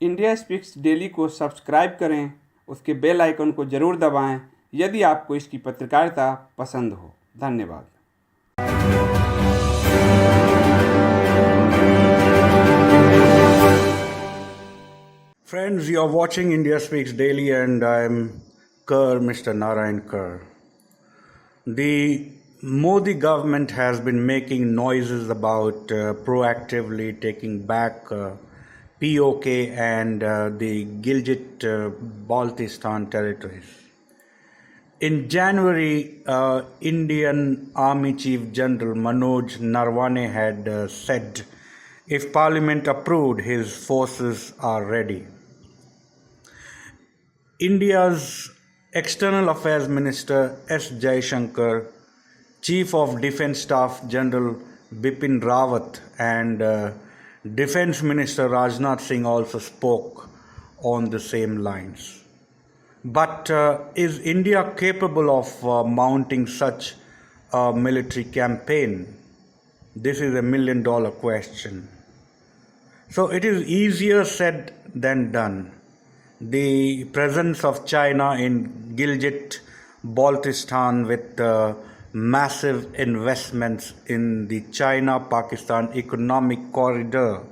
India speaks daily को subscribe करें, उसके बेल आइकन को ज़रूर दबाएं यदि आपको इसकी पत्रकारिता पसंद हो। धन्यवाद। Friends, you're watching India Speaks Daily and I'm Mr. Narayan Kerr. The Modi government has been making noises about proactively taking back POK and the Gilgit-Baltistan territories. In January, Indian Army Chief General Manoj Narwane had said if Parliament approved, his forces are ready. India's External Affairs Minister S. Jaishankar, Chief of Defence Staff General Bipin Rawat and Defence Minister Rajnath Singh also spoke on the same lines. But is India capable of mounting such a military campaign? This is a million-dollar question. So it is easier said than done. The presence of China in Gilgit-Baltistan with massive investments in the China-Pakistan economic corridor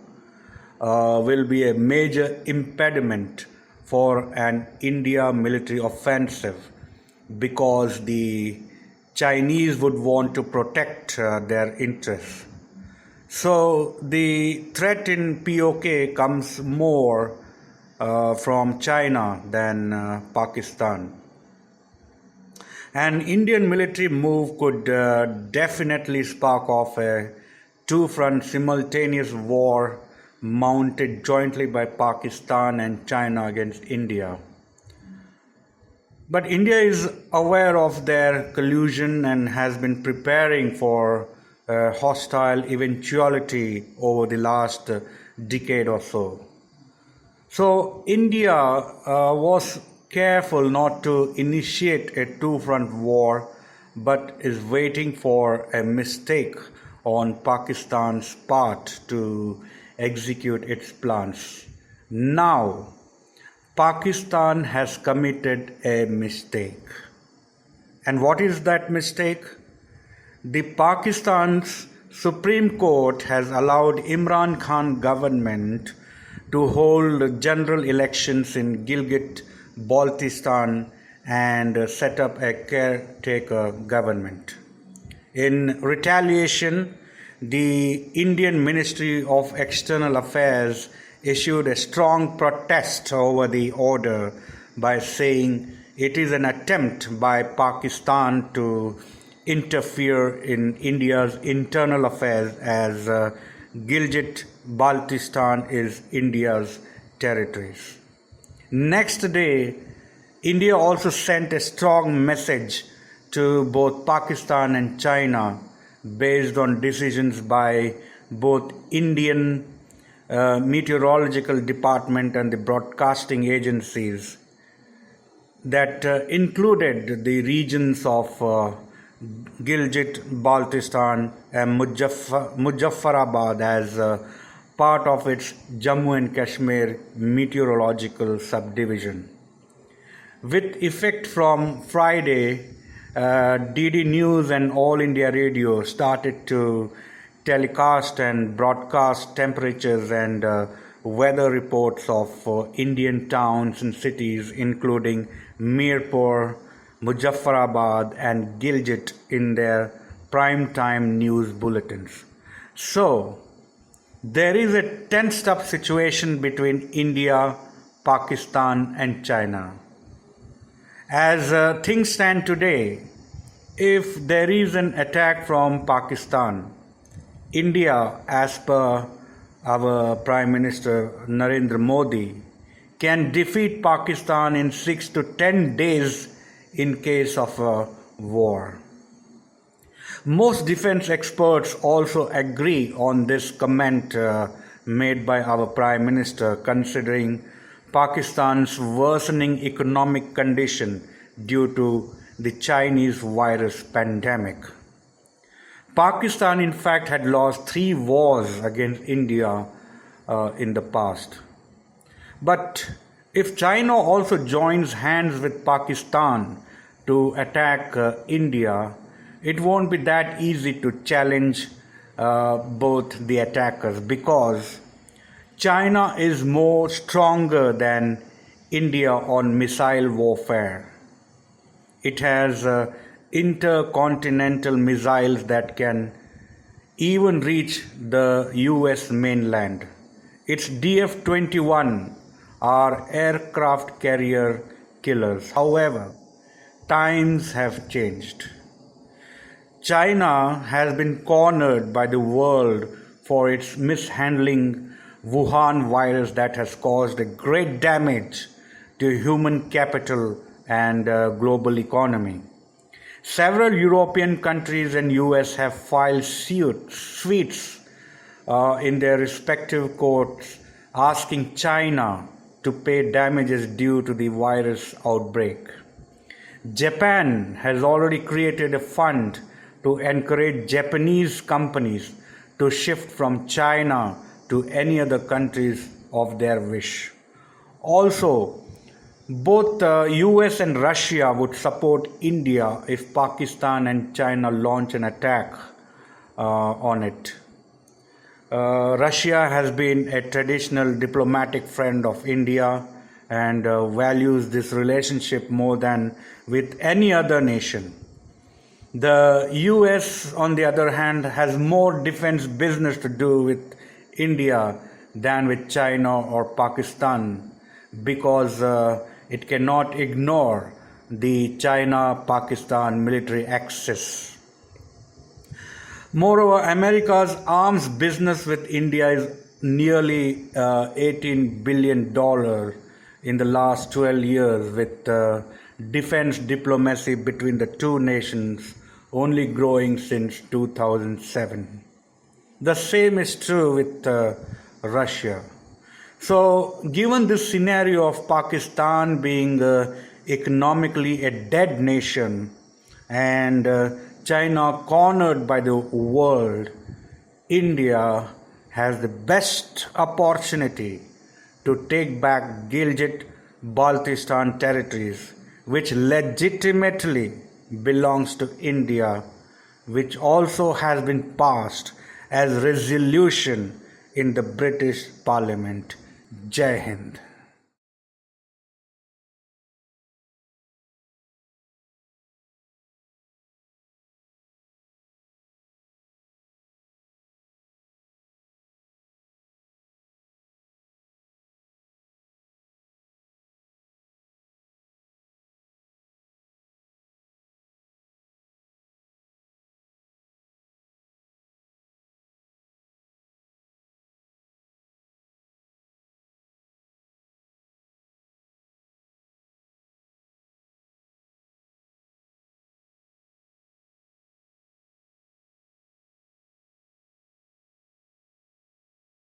will be a major impediment for an India military offensive because the Chinese would want to protect their interests. So the threat in POK comes more from China than Pakistan. An Indian military move could definitely spark off a two-front simultaneous war mounted jointly by Pakistan and China against India. But India is aware of their collusion and has been preparing for a hostile eventuality over the last decade or so. So India was careful not to initiate a two-front war, but is waiting for a mistake on Pakistan's part to execute its plans. Now, Pakistan has committed a mistake. And what is that mistake? The Pakistan's Supreme Court has allowed Imran Khan government to hold general elections in Gilgit-Baltistan and set up a caretaker government. In retaliation, the Indian Ministry of External Affairs issued a strong protest over the order by saying it is an attempt by Pakistan to interfere in India's internal affairs as Gilgit-Baltistan is India's territories. Next day, India also sent a strong message to both Pakistan and China based on decisions by both Indian Meteorological Department and the broadcasting agencies that included the regions of Gilgit-Baltistan and Muzaffarabad as part of its Jammu and Kashmir meteorological subdivision. With effect from Friday, DD News and All India Radio started to telecast and broadcast temperatures and weather reports of Indian towns and cities including Mirpur, Muzaffarabad and Gilgit in their prime-time news bulletins. So, there is a tensed-up situation between India, Pakistan and China. As things stand today, if there is an attack from Pakistan, India, as per our Prime Minister Narendra Modi, can defeat Pakistan in 6 to 10 days in case of a war. Most defense experts also agree on this comment made by our Prime Minister, considering Pakistan's worsening economic condition due to the Chinese virus pandemic. Pakistan, in fact, had lost 3 wars against India in the past. But if China also joins hands with Pakistan to attack India, it won't be that easy to challenge both the attackers, because China is more stronger than India on missile warfare. It has intercontinental missiles that can even reach the US mainland. Its DF-21 are aircraft carrier killers. However, times have changed. China has been cornered by the world for its mishandling Wuhan virus that has caused a great damage to human capital and global economy. Several European countries and US have filed suits in their respective courts asking China to pay damages due to the virus outbreak. Japan has already created a fund to encourage Japanese companies to shift from China to any other countries of their wish. Also, both US and Russia would support India if Pakistan and China launch an attack on it. Russia has been a traditional diplomatic friend of India and values this relationship more than with any other nation. The US, on the other hand, has more defense business to do with India than with China or Pakistan, because it cannot ignore the China-Pakistan military axis. Moreover, America's arms business with India is nearly $18 billion in the last 12 years, with defense diplomacy between the two nations only growing since 2007. The same is true with Russia. So, given this scenario of Pakistan being economically a dead nation and China cornered by the world, India has the best opportunity to take back Gilgit-Baltistan territories, which legitimately belongs to India, which also has been passed as resolution in the British Parliament. Jai Hind.